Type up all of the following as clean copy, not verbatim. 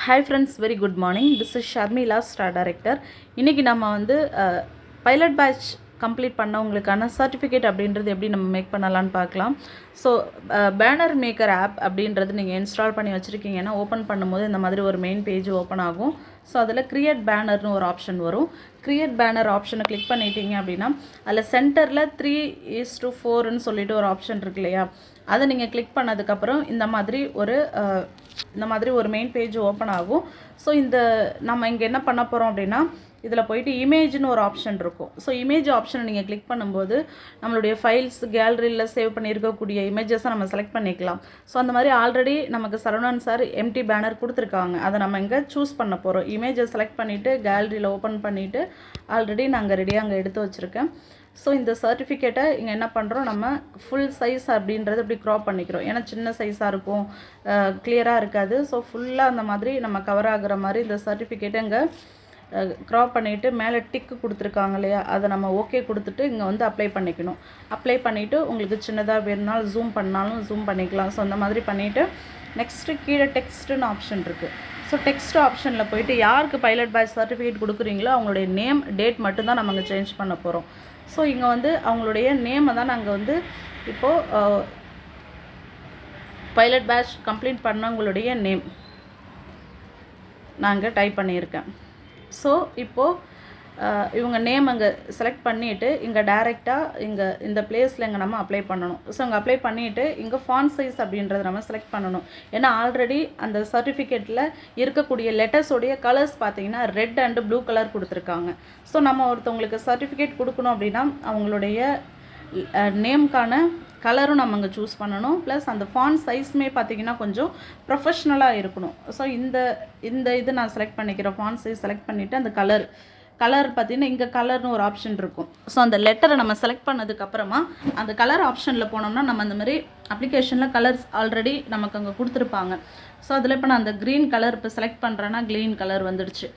Hi friends, very good morning. This is Sharmila, Star Director. இன்னைக்கு நம்ம வந்து pilot batch complete பண்ணவங்களுக்கான certificate அப்படின்றது எப்படி நம்ம மேக் பண்ணலான்னு பார்க்கலாம். ஸோ பேனர் மேக்கர் ஆப் அப்படின்றது நீங்கள் இன்ஸ்டால் பண்ணி வச்சுருக்கீங்கன்னா ஓப்பன் பண்ணும்போது இந்த மாதிரி ஒரு மெயின் பேஜ் ஓப்பன் ஆகும். ஸோ அதில் க்ரியேட் பேனர்னு ஒரு ஆப்ஷன் வரும். க்ரியேட் பேனர் ஆப்ஷனை கிளிக் பண்ணிட்டீங்க அப்படின்னா அதில் சென்டரில் 3:4ன்னு சொல்லிட்டு ஒரு ஆப்ஷன் இருக்கு இல்லையா, அதை நீங்கள் கிளிக் பண்ணதுக்கப்புறம் இந்த மாதிரி ஒரு மெயின் பேஜ் ஓப்பன் ஆகும். ஸோ நம்ம இங்கே என்ன பண்ண போகிறோம் அப்படின்னா, இதில் போயிட்டு இமேஜ்னு ஒரு ஆப்ஷன் இருக்கும். ஸோ இமேஜ் ஆப்ஷனை நீங்கள் கிளிக் பண்ணும்போது நம்மளுடைய ஃபைல்ஸ் கேலரியில் சேவ் பண்ணியிருக்கக்கூடிய இமேஜஸை நம்ம செலக்ட் பண்ணிக்கலாம். ஸோ அந்த மாதிரி ஆல்ரெடி நமக்கு சரவணன் சார் எம்டி பேனர் கொடுத்துருக்காங்க. அதை நம்ம இங்கே சூஸ் பண்ண போகிறோம். இமேஜை செலக்ட் பண்ணிவிட்டு கேலரியில் ஓப்பன் பண்ணிவிட்டு ஆல்ரெடி நாங்கள் ரெடியாக அங்கே எடுத்து வச்சுருக்கேன். ஸோ இந்த சர்டிஃபிகேட்டை இங்கே என்ன பண்ணுறோம், நம்ம ஃபுல் சைஸ் அப்படின்றது இப்படி க்ராப் பண்ணிக்கிறோம். ஏன்னா சின்ன சைஸாக இருக்கும், கிளியராக இருக்காது. ஸோ ஃபுல்லாக அந்த மாதிரி நம்ம கவர் ஆகுற மாதிரி இந்த சர்டிஃபிகேட்டை இங்கே க்ராப் பண்ணிவிட்டு மேலே டிக்கு கொடுத்துருக்காங்க இல்லையா, அதை நம்ம ஓகே கொடுத்துட்டு இங்கே வந்து அப்ளை பண்ணிக்கணும். அப்ளை பண்ணிவிட்டு உங்களுக்கு சின்னதாக வேணுனாலும் ஜூம் பண்ணாலும் ஜூம் பண்ணிக்கலாம். ஸோ அந்த மாதிரி பண்ணிவிட்டு நெக்ஸ்ட்டு கீழே டெக்ஸ்ட்டுன்னு ஆப்ஷன் இருக்குது. ஸோ டெக்ஸ்ட் ஆப்ஷனில் போயிட்டு யாருக்கு பைலட் பேட்ச் சர்டிஃபிகேட் கொடுக்குறீங்களோ அவங்களுடைய நேம் டேட் மட்டும்தான் நம்ம இங்கே சேஞ்ச் பண்ண போகிறோம். ஸோ இங்கே வந்து அவங்களுடைய நேமை தான் நாங்கள் வந்து இப்போது பைலட் பேட்ச் கம்ப்ளீட் பண்ணவங்களுடைய நேம் நாங்கள் டைப் பண்ணியிருக்கேன். ஸோ இப்போது இவங்க நேம் அங்கே செலக்ட் பண்ணிவிட்டு இங்கே டைரெக்டாக இந்த பிளேஸில் இங்கே நம்ம அப்ளை பண்ணணும். ஸோ இங்கே அப்ளை பண்ணிவிட்டு இங்கே ஃபாண்ட் சைஸ் அப்படின்றத நம்ம செலக்ட் பண்ணணும். ஏன்னா ஆல்ரெடி அந்த சர்டிஃபிகேட்டில் இருக்கக்கூடிய லெட்டர்ஸோடைய கலர்ஸ் பார்த்தீங்கன்னா ரெட் அண்டு ப்ளூ கலர் கொடுத்துருக்காங்க. ஸோ நம்ம ஒருத்தவங்களுக்கு சர்டிஃபிகேட் கொடுக்கணும் அப்படின்னா அவங்களுடைய நேம்க்கான கலரும் நம்ம அங்கே சூஸ் பண்ணணும். ப்ளஸ் அந்த ஃபாண்ட் சைஸுமே பார்த்திங்கன்னா கொஞ்சம் ப்ரொஃபஷ்னலாக இருக்கணும். ஸோ இது நான் செலக்ட் பண்ணிக்கிறேன். ஃபாண்ட் சைஸ் செலக்ட் பண்ணிவிட்டு அந்த கலர் பார்த்திங்கன்னா இங்கே கலர்னு ஒரு ஆப்ஷன் இருக்கும். ஸோ அந்த லெட்டரை நம்ம செலக்ட் பண்ணதுக்கப்புறமா அந்த கலர் ஆப்ஷனில் போனோம்னா நம்ம அந்த மாதிரி அப்ளிகேஷனில் கலர்ஸ் ஆல்ரெடி நமக்கு அங்கே கொடுத்துருப்பாங்க. ஸோ அதில் இப்போ நான் அந்த க்ரீன் கலர் இப்போ செலக்ட் பண்ணுறேன்னா க்ரீன் கலர் வந்துடுச்சு.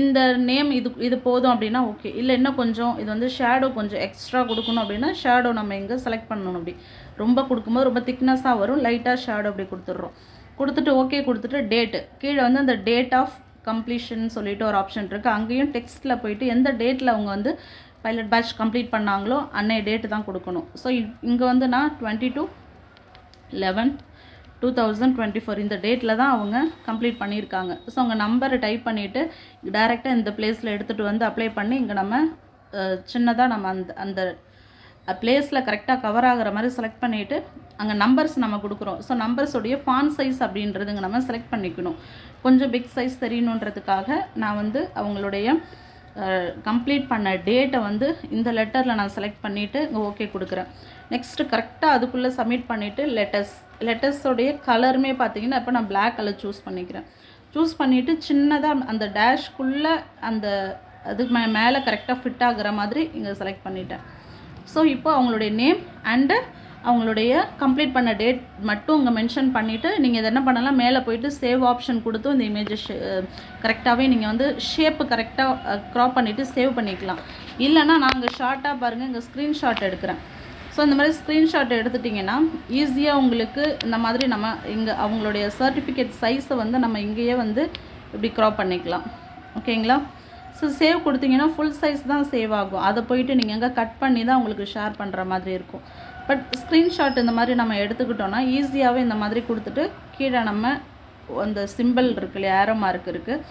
இந்த நேம் இது போதும் அப்படின்னா ஓகே. இல்லை இன்னும் கொஞ்சம் இது வந்து ஷேடோ கொஞ்சம் எக்ஸ்ட்ரா கொடுக்கணும் அப்படின்னா ஷேடோ நம்ம எங்கே செலக்ட் பண்ணணும். அப்படி ரொம்ப கொடுக்கும்போது ரொம்ப திக்னஸாக வரும், லைட்டாக ஷேடோ அப்படி கொடுத்துட்றோம். கொடுத்துட்டு ஓகே கொடுத்துட்டு டேட்டு கீழே வந்து அந்த டேட் ஆஃப் கம்ப்ளீஷன் சொல்லிட்டு ஒரு ஆப்ஷன் இருக்குது. அங்கேயும் டெக்ஸ்ட்டில் போயிட்டு எந்த டேட்டில் அவங்க வந்து பைலட் பேட்ச் கம்ப்ளீட் பண்ணாங்களோ அன்னைய டேட்டு தான் கொடுக்கணும். ஸோ இங்கே வந்து நான் 22/11/2024 இந்த டேட்டில் தான் அவங்க கம்ப்ளீட் பண்ணியிருக்காங்க. ஸோ அவங்க நம்பரை டைப் பண்ணிவிட்டு டைரெக்டாக இந்த பிளேஸில் எடுத்துகிட்டு வந்து அப்ளை பண்ணி இங்கே நம்ம சின்னதாக நம்ம அந்த பிளேஸில் கரெக்டாக கவர் ஆகிற மாதிரி செலக்ட் பண்ணிவிட்டு அங்கே நம்பர்ஸ் நம்ம கொடுக்குறோம். ஸோ நம்பர்ஸோடைய ஃபாண்ட் சைஸ் அப்படின்றது இங்கே நம்ம செலக்ட் பண்ணிக்கணும். கொஞ்சம் பிக் சைஸ் தெரியணுன்றதுக்காக நான் வந்து அவங்களுடைய கம்ப்ளீட் பண்ண டேட்டை வந்து இந்த லெட்டரில் நான் செலக்ட் பண்ணிவிட்டு இங்கே ஓகே கொடுக்குறேன். நெக்ஸ்ட்டு கரெக்டாக அதுக்குள்ளே சப்மிட் பண்ணிவிட்டு லெட்டர்ஸோடைய கலருமே பார்த்திங்கன்னா இப்போ நான் பிளாக் கலர் சூஸ் பண்ணிக்கிறேன். சூஸ் பண்ணிவிட்டு சின்னதாக அந்த டேஷ்குள்ளே அதுக்கு மேலே கரெக்டாக ஃபிட் ஆகிற மாதிரி இங்கே செலக்ட் பண்ணிட்டேன். ஸோ இப்போ அவங்களுடைய நேம் அண்டு அவங்களுடைய கம்ப்ளீட் பண்ண டேட் மட்டும் இங்கே மென்ஷன் பண்ணிவிட்டு நீங்கள் இதை என்ன பண்ணலாம், மேலே போயிட்டு சேவ் ஆப்ஷன் கொடுத்து இந்த இமேஜை கரெக்டாகவே நீங்கள் வந்து ஷேப்பு கரெக்டாக க்ராப் பண்ணிவிட்டு சேவ் பண்ணிக்கலாம். இல்லைனா நாங்கள் ஷார்ட்டாக பாருங்கள் இங்கே ஸ்க்ரீன்ஷாட் எடுக்கிறேன். ஸோ இந்த மாதிரி ஸ்க்ரீன்ஷாட் எடுத்துட்டிங்கன்னா ஈஸியாக உங்களுக்கு இந்த மாதிரி நம்ம இங்கே அவங்களுடைய சர்டிஃபிகேட் சைஸை வந்து நம்ம இங்கேயே வந்து இப்படி க்ராப் பண்ணிக்கலாம். ஓகேங்களா? ஸோ சேவ் கொடுத்தீங்கன்னா ஃபுல் சைஸ் தான் சேவ் ஆகும். அதை போயிட்டு நீங்கள் எங்கே கட் பண்ணி தான் உங்களுக்கு ஷேர் பண்ணுற மாதிரி இருக்கும். பட் ஸ்க்ரீன்ஷாட் இந்த மாதிரி நம்ம எடுத்துக்கிட்டோன்னா ஈஸியாகவே இந்த மாதிரி கொடுத்துட்டு கீழே நம்ம அந்த சிம்பிள் இருக்கு இல்லையா, ஏரோ மார்க் இருக்குது,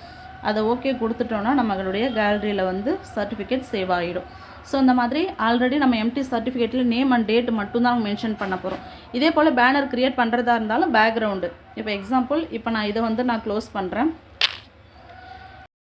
அதை ஓகே கொடுத்துட்டோன்னா நம்மளுடைய கேலரியில் வந்து சர்டிஃபிகேட் சேவ் ஆகிடும். ஸோ இந்த மாதிரி ஆல்ரெடி நம்ம எம்டி சர்டிஃபிகேட்டில் நேம் அண்ட் டேட் மட்டும்தான் மென்ஷன் பண்ண போகிறோம். இதே போல் பேனர் க்ரியேட் பண்ணுறதா இருந்தாலும் பேக்ரவுண்டு இப்போ எக்ஸாம்பிள் இப்போ நான் இதை வந்து நான் க்ளோஸ் பண்ணுறேன்.